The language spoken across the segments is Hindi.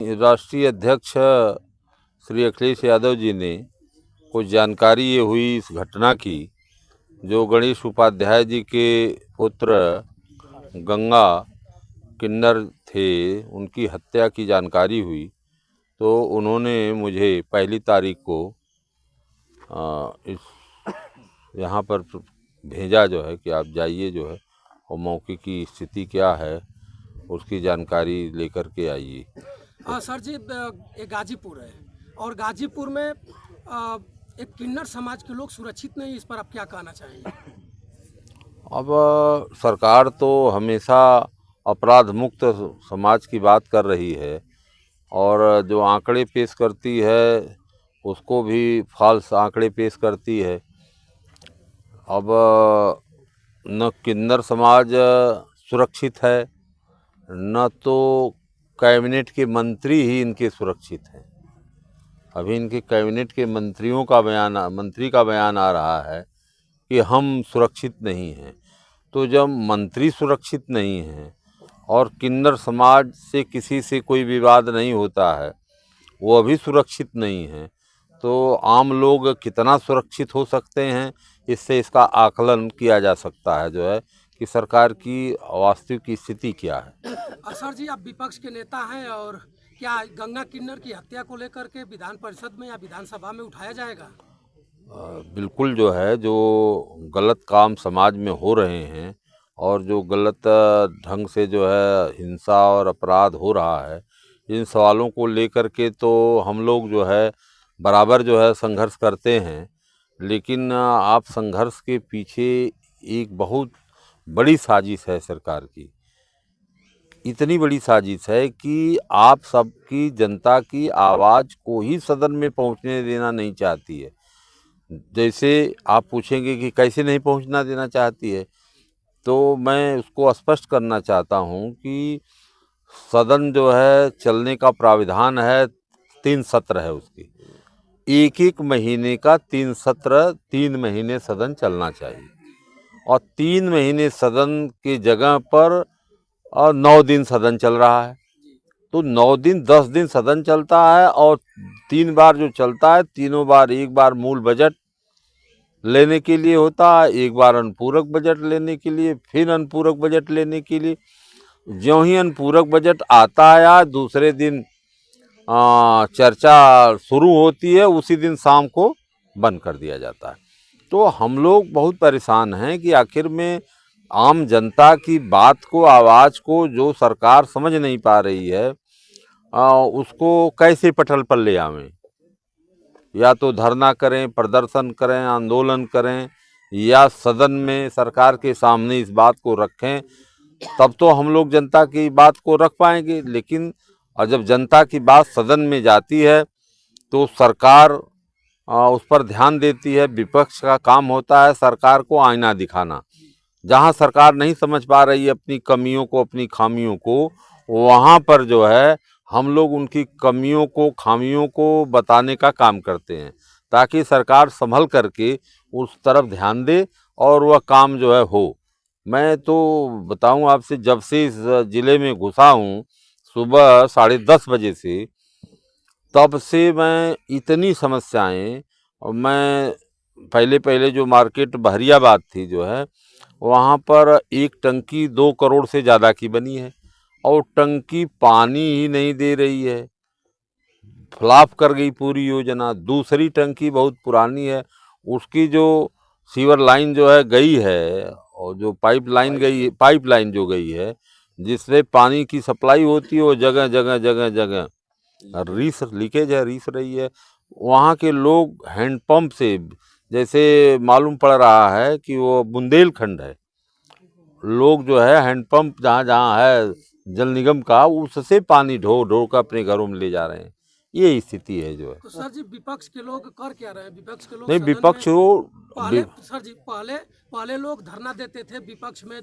राष्ट्रीय अध्यक्ष श्री अखिलेश यादव जी ने कुछ जानकारी ये हुई इस घटना की, जो गणेश उपाध्याय जी के पुत्र गंगा किन्नर थे, उनकी हत्या की जानकारी हुई। तो उन्होंने मुझे 1 तारीख को इस यहाँ पर भेजा जो है कि आप जाइए जो है और मौके की स्थिति क्या है उसकी जानकारी लेकर के आइए। सर जी, ये गाजीपुर है और गाजीपुर में एक किन्नर समाज के लोग सुरक्षित नहीं, इस पर आप क्या कहना चाहेंगे? अब सरकार तो हमेशा अपराध मुक्त समाज की बात कर रही है और जो आंकड़े पेश करती है उसको भी फॉल्स आंकड़े पेश करती है। अब न किन्नर समाज सुरक्षित है, न तो कैबिनेट के मंत्री ही इनके सुरक्षित हैं। अभी इनके कैबिनेट के मंत्री का बयान आ रहा है कि हम सुरक्षित नहीं हैं। तो जब मंत्री सुरक्षित नहीं हैं और किन्नर समाज से किसी से कोई विवाद नहीं होता है, वो अभी सुरक्षित नहीं हैं, तो आम लोग कितना सुरक्षित हो सकते हैं, इससे इसका आकलन किया जा सकता है जो है कि सरकार की वास्तविक स्थिति क्या है। सर जी, आप विपक्ष के नेता हैं और क्या गंगा किन्नर की हत्या को लेकर के विधान परिषद में या विधानसभा में उठाया जाएगा? बिल्कुल जो है, जो गलत काम समाज में हो रहे हैं और जो गलत ढंग से जो है हिंसा और अपराध हो रहा है, इन सवालों को लेकर के तो हम लोग जो है बराबर जो है संघर्ष करते हैं। लेकिन आप संघर्ष के पीछे एक बहुत बड़ी साजिश है सरकार की। इतनी बड़ी साजिश है कि आप सबकी जनता की आवाज़ को ही सदन में पहुंचने देना नहीं चाहती है। जैसे आप पूछेंगे कि कैसे नहीं पहुंचना देना चाहती है, तो मैं उसको स्पष्ट करना चाहता हूं कि सदन जो है चलने का प्राविधान है, 3 सत्र है उसकी। एक महीने का 3 सत्र, 3 महीने सदन चलना चाहिए और 3 महीने सदन की जगह पर 9 दिन सदन चल रहा है। तो 9 दिन 10 दिन सदन चलता है और 3 बार जो चलता है, तीनों बार, एक बार मूल बजट लेने के लिए होता है, एक बार अनुपूरक बजट लेने के लिए, फिर अनुपूरक बजट लेने के लिए। ज्यों ही अनुपूरक बजट आता है या दूसरे दिन चर्चा शुरू होती है, उसी दिन शाम को बंद कर दिया जाता है। तो हम लोग बहुत परेशान हैं कि आखिर में आम जनता की बात को, आवाज़ को जो सरकार समझ नहीं पा रही है, उसको कैसे पटल पर ले आवें। या तो धरना करें, प्रदर्शन करें, आंदोलन करें, या सदन में सरकार के सामने इस बात को रखें, तब तो हम लोग जनता की बात को रख पाएंगे। लेकिन और जब जनता की बात सदन में जाती है तो सरकार उस पर ध्यान देती है। विपक्ष का काम होता है सरकार को आईना दिखाना। जहां सरकार नहीं समझ पा रही है अपनी कमियों को, अपनी खामियों को, वहां पर जो है हम लोग उनकी कमियों को, खामियों को बताने का काम करते हैं, ताकि सरकार संभल करके उस तरफ ध्यान दे और वह काम जो है हो। मैं तो बताऊं आपसे, जब से इस ज़िले में घुसा हूं सुबह 10:30 बजे से, तब से मैं इतनी समस्याएं, और मैं पहले जो मार्केट बहरियाबाद थी जो है, वहाँ पर एक टंकी 2 करोड़ से ज़्यादा की बनी है और टंकी पानी ही नहीं दे रही है। फ्लॉप कर गई पूरी योजना। दूसरी टंकी बहुत पुरानी है, उसकी जो सीवर लाइन जो है गई है, और जो पाइपलाइन जो गई है जिससे पानी की सप्लाई होती है, वो जगह जगह लीकेज है, रीस रही है। वहाँ के लोग हैंडपम्प से, जैसे मालूम पड़ रहा है कि वो बुंदेलखंड है, लोग जो है हैंडपम्प जहाँ जहाँ है जल निगम का, उससे पानी ढो ढो कर अपने घरों में ले जा रहे हैं। ये स्थिति है जो है। तो सर जी, विपक्ष के लोग कर क्या रहे हैं? विपक्ष के लोग नहीं, विपक्ष पहले लोग धरना देते थे विपक्ष में।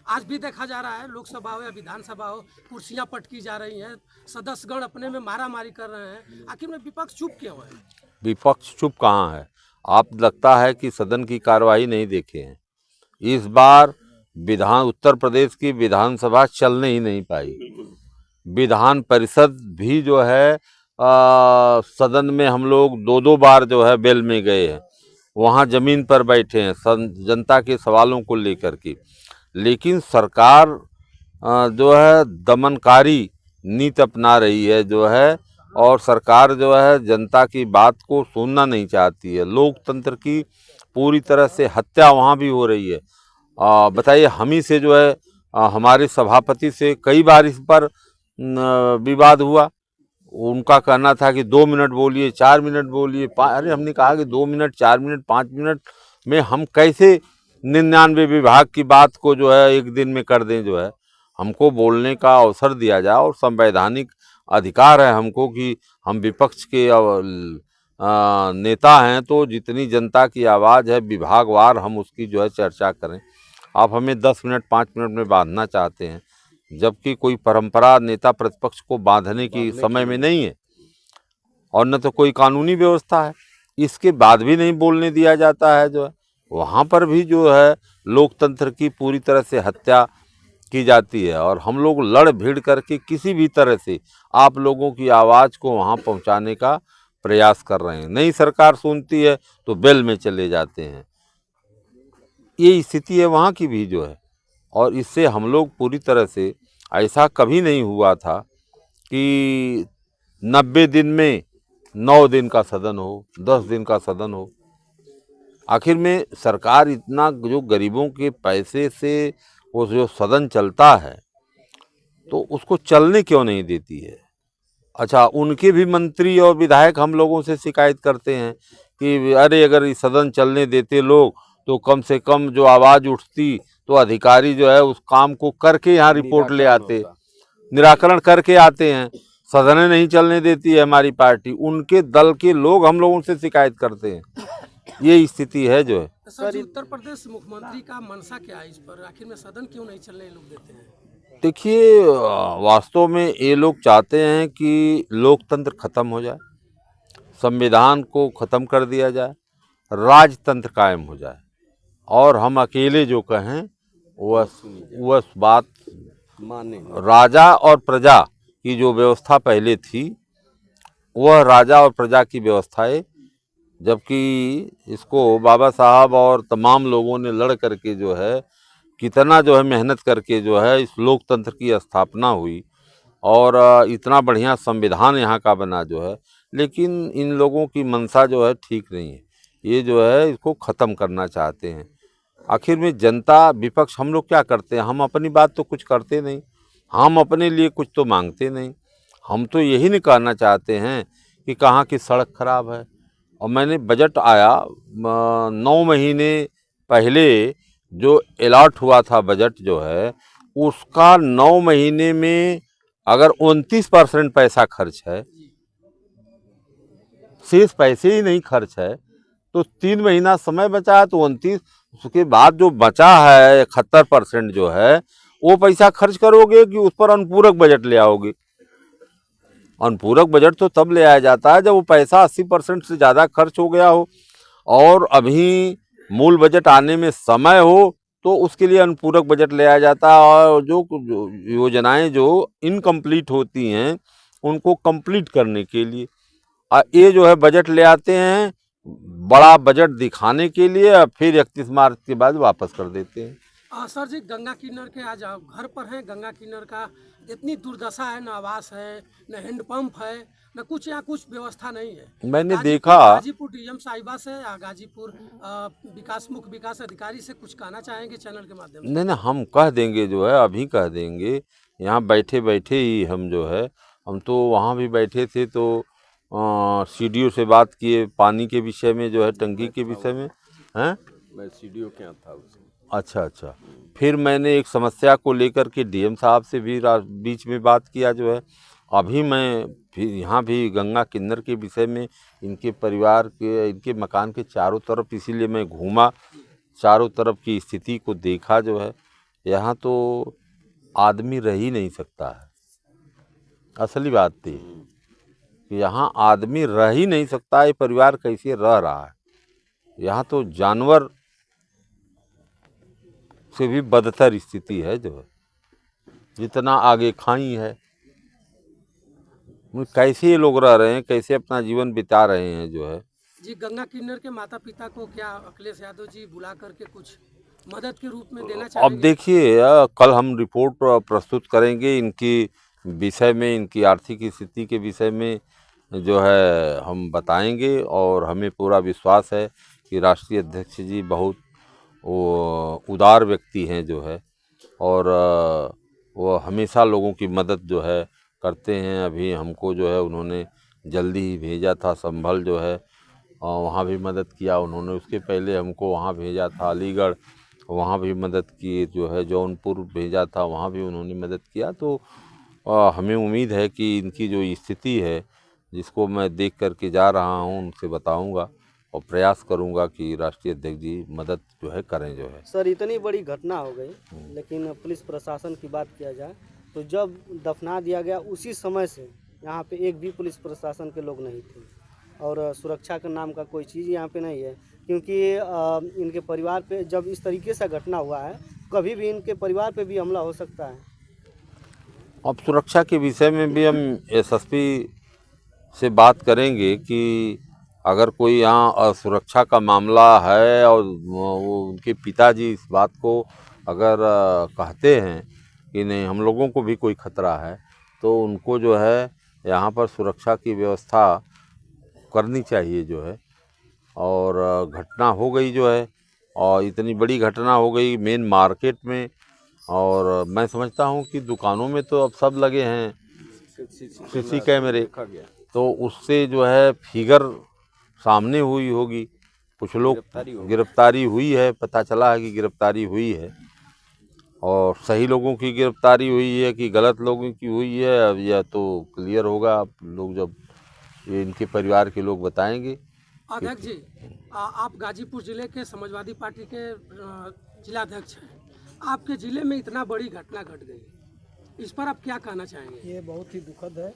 आज भी देखा जा रहा है, लोकसभा हो या विधानसभा हो, कुर्सियां पटकी जा रही हैं, सदस्यगण अपने में मारामारी कर रहे हैं। आखिर में विपक्ष चुप क्यों है? विपक्ष चुप कहाँ है? आप लगता है कि सदन की कार्यवाही नहीं देखे हैं। इस बार उत्तर प्रदेश की विधानसभा चलने ही नहीं पाई। विधान परिषद भी जो है सदन में हम लोग 2-2 बार जो है बेल में गए हैं, वहाँ ज़मीन पर बैठे हैं जनता के सवालों को लेकर के। लेकिन सरकार जो है दमनकारी नीति अपना रही है जो है, और सरकार जो है जनता की बात को सुनना नहीं चाहती है। लोकतंत्र की पूरी तरह से हत्या वहाँ भी हो रही है। बताइए, हम ही से जो है हमारे सभापति से कई बार इस पर विवाद हुआ। उनका कहना था कि 2 मिनट बोलिए, 4 मिनट बोलिए। अरे हमने कहा कि 2 मिनट, 4 मिनट, 5 मिनट में हम कैसे 99 विभाग की बात को जो है एक दिन में कर दें। जो है हमको बोलने का अवसर दिया जाए, और संवैधानिक अधिकार है हमको कि हम विपक्ष के नेता हैं, तो जितनी जनता की आवाज़ है विभागवार हम उसकी जो है चर्चा करें। आप हमें 10 मिनट 5 मिनट में बांधना चाहते हैं, जबकि कोई परंपरा नेता प्रतिपक्ष को बांधने की समय में नहीं है, और न तो कोई कानूनी व्यवस्था है। इसके बाद भी नहीं बोलने दिया जाता है। जो है वहाँ पर भी जो है लोकतंत्र की पूरी तरह से हत्या की जाती है, और हम लोग लड़ भिड़ करके किसी भी तरह से आप लोगों की आवाज़ को वहाँ पहुँचाने का प्रयास कर रहे हैं। नहीं सरकार सुनती है तो बेल में चले जाते हैं। ये स्थिति है वहाँ की भी जो है, और इससे हम लोग पूरी तरह से, ऐसा कभी नहीं हुआ था कि 90 दिन में 9 दिन का सदन हो, 10 दिन का सदन हो। आखिर में सरकार इतना जो गरीबों के पैसे से वो जो सदन चलता है, तो उसको चलने क्यों नहीं देती है। अच्छा, उनके भी मंत्री और विधायक हम लोगों से शिकायत करते हैं कि अरे अगर इस सदन चलने देते लोग तो कम से कम जो आवाज़ उठती, तो अधिकारी जो है उस काम को करके यहाँ रिपोर्ट ले आते, निराकरण करके आते हैं। सदन नहीं चलने देती है हमारी पार्टी, उनके दल के लोग हम लोगों से शिकायत करते हैं। ये स्थिति है जो है। सर, उत्तर प्रदेश मुख्यमंत्री का मनसा क्या है इस पर? आखिर में सदन क्यों नहीं चलने लोग देते हैं? देखिए, वास्तव में ये लोग चाहते हैं कि लोकतंत्र खत्म हो जाए, संविधान को ख़त्म कर दिया जाए, राजतंत्र कायम हो जाए, और हम अकेले जो कहें वह बात माने। राजा और प्रजा की जो व्यवस्था पहले थी, वह राजा और प्रजा की व्यवस्था है, जबकि इसको बाबा साहब और तमाम लोगों ने लड़ करके जो है कितना जो है मेहनत करके जो है इस लोकतंत्र की स्थापना हुई, और इतना बढ़िया संविधान यहाँ का बना जो है। लेकिन इन लोगों की मंशा जो है ठीक नहीं है, ये जो है इसको ख़त्म करना चाहते हैं। आखिर में जनता विपक्ष हम लोग क्या करते हैं? हम अपनी बात तो कुछ करते नहीं, हम अपने लिए कुछ तो मांगते नहीं। हम तो यही नहीं कहना चाहते हैं कि कहाँ की सड़क खराब है। और मैंने बजट आया 9 महीने पहले जो अलॉट हुआ था बजट जो है, उसका 9 महीने में अगर 29% पैसा खर्च है, शेष पैसे ही नहीं खर्च है, तो 3 महीना समय बचा है, तो 29, उसके बाद जो बचा है 71% जो है, वो पैसा खर्च करोगे कि उस पर अनुपूरक बजट ले आओगे? अनुपूरक बजट तो तब ले आया जाता है जब वो पैसा 80% से ज़्यादा खर्च हो गया हो, और अभी मूल बजट आने में समय हो, तो उसके लिए अनुपूरक बजट ले आया जाता है। और जो योजनाएं जो इनकम्प्लीट होती हैं उनको कंप्लीट करने के लिए ये जो है बजट ले आते हैं, बड़ा बजट दिखाने के लिए, और फिर 31 मार्च के बाद वापस कर देते हैं। सर जी, गंगा किन्नर के आज आप घर पर हैं। गंगा किन्नर का इतनी दुर्दशा है, न आवास है, न हैंडपंप है, न कुछ, यहाँ कुछ व्यवस्था नहीं है। मैंने देखा गाजीपुर डीएम साहिबा से या गाजीपुर मुख्य विकास अधिकारी से कुछ कहना चाहेंगे चैनल के माध्यम से? नहीं, हम कह देंगे, जो है अभी कह देंगे। यहाँ बैठे बैठे ही हम जो है, हम तो वहाँ भी बैठे थे, तो सीडीओ से बात किए पानी के विषय में, जो है टंकी के विषय में। हैं, मैं सीडीओ क्या था उसमें। अच्छा। फिर मैंने एक समस्या को लेकर के डीएम साहब से भी बीच में बात किया जो है। अभी मैं फिर यहाँ भी गंगा किन्नर के विषय में, इनके परिवार के, इनके मकान के चारों तरफ, इसीलिए मैं घूमा, चारों तरफ की स्थिति को देखा जो है। यहाँ तो आदमी रह ही नहीं सकता है। असली बात थी कि यहाँ आदमी रह ही नहीं सकता। ये परिवार कैसे रह रहा है? यहाँ तो जानवर से भी बदतर स्थिति है जो है। जितना आगे खाई है कैसे ये लोग रह रहे हैं, कैसे अपना जीवन बिता रहे हैं जो है। जी, गंगा किन्नर के माता पिता को क्या अखिलेश यादव जी बुला करके कुछ मदद के रूप में देना अब चाहेंगे? देखिए कल हम रिपोर्ट प्रस्तुत करेंगे इनकी विषय में, इनकी आर्थिक स्थिति के विषय में जो है हम बताएंगे, और हमें पूरा विश्वास है कि राष्ट्रीय अध्यक्ष जी बहुत वो उदार व्यक्ति हैं जो है, और वो हमेशा लोगों की मदद जो है करते हैं। अभी हमको जो है उन्होंने जल्दी ही भेजा था संभल जो है, वहाँ भी मदद किया उन्होंने। उसके पहले हमको वहाँ भेजा था अलीगढ़, वहाँ भी मदद की जो है। जौनपुर भेजा था, वहाँ भी उन्होंने मदद किया। तो हमें उम्मीद है कि इनकी जो स्थिति है, जिसको मैं देख कर के जा रहा हूँ, उनसे बताऊँगा और प्रयास करूँगा कि राष्ट्रीय अध्यक्ष जी मदद जो है करें जो है। सर, इतनी बड़ी घटना हो गई, लेकिन पुलिस प्रशासन की बात किया जाए तो जब दफना दिया गया उसी समय से यहाँ पे एक भी पुलिस प्रशासन के लोग नहीं थे, और सुरक्षा के नाम का कोई चीज़ यहाँ पे नहीं है। क्योंकि इनके परिवार पे जब इस तरीके से घटना हुआ है, कभी भी इनके परिवार पे भी हमला हो सकता है। अब सुरक्षा के विषय में भी हम एसएसपी से बात करेंगे कि अगर कोई यहाँ असुरक्षा का मामला है और वो उनके पिताजी इस बात को अगर कहते हैं कि नहीं हम लोगों को भी कोई खतरा है, तो उनको जो है यहाँ पर सुरक्षा की व्यवस्था करनी चाहिए जो है। और घटना हो गई जो है, और इतनी बड़ी घटना हो गई मेन मार्केट में, और मैं समझता हूँ कि दुकानों में तो अब सब लगे हैं सीसी कैमरे, देखा गया। तो उससे जो है फिगर सामने हुई होगी। कुछ लोग गिरफ्तारी हुई है, पता चला है कि गिरफ्तारी हुई है, और सही लोगों की गिरफ्तारी हुई है कि गलत लोगों की हुई है, अब यह तो क्लियर होगा। आप लोग जब ये इनके परिवार के लोग बताएंगे। अध्यक्ष जी, आप गाजीपुर जिले के समाजवादी पार्टी के जिलाध्यक्ष हैं। आपके जिले में इतना बड़ी घटना घट गई, इस पर आप क्या कहना चाहेंगे? ये बहुत ही दुखद है।